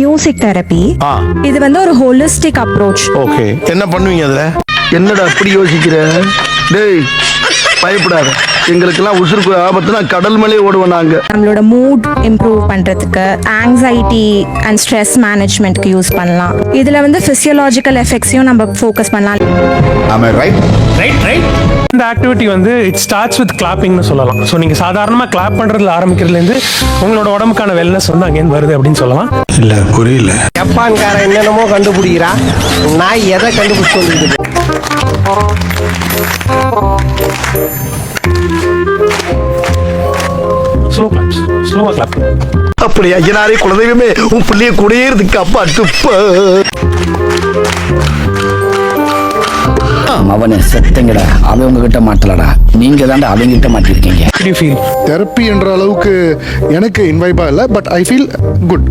Music therapy. இது வந்து ஒரு ஹோலிஸ்டிக் அப்ரோச். ஓகே, என்ன பண்ணுவீங்க அதுல? என்னடா அப்படி யோசிக்கிற? டேய் பயப்படாத, எங்களுக்கெல்லாம் உசுருக்கு ஆபத்துனா கடல் மேலே ஓடுவோம் நாங்க. நம்மளோட மூட் இம்ப்ரூவ் பண்றதுக்கு, ஆங்ஸைட்டி அண்ட் ஸ்ட்ரெஸ் மேனேஜ்மெண்ட்க்கு யூஸ் பண்ணலாம். இதுல வந்து பிசியோலாஜிக்கல் எஃபெக்ட்ஸையும் நம்ம ஃபோக்கஸ் பண்ணலாம். இந்த ஆக்டிவிட்டி வந்து இட் ஸ்டார்ட்ஸ் வித் கிளாப்பிங்னு சொல்லலாம். ஸோ நீங்கள் சாதாரணமாக கிளாப் பண்ணுறதுல ஆரம்பிக்கிறதுலேருந்து உங்களோட உடம்புக்கான வெல்னஸ் வந்து அங்கேருந்து வருது அப்படின்னு சொல்லலாம். இல்ல புரியல. ஜப்பான்காரன் என்னென்னமோ கண்டுபிடிக்கிறான், நான் எதை கண்டுபிடிச்சு வந்துருக்கு? ஸ்லோவா கிளாப். அப்படியா ஐயனாரே குலதெய்வமே, உன் பிள்ளைய கூடயே இருக்கு அப்பா துப்ப. அவனை செத்தங்கடா, அவன் உங்ககிட்ட மாட்டலடா, நீங்க தாண்டா அவங்க கிட்ட மாட்டிருக்கீங்க. தெரப்பி என்ற அளவுக்கு எனக்கு இன்வைபா இல்லை, பட் ஐ ஃபீல் குட்.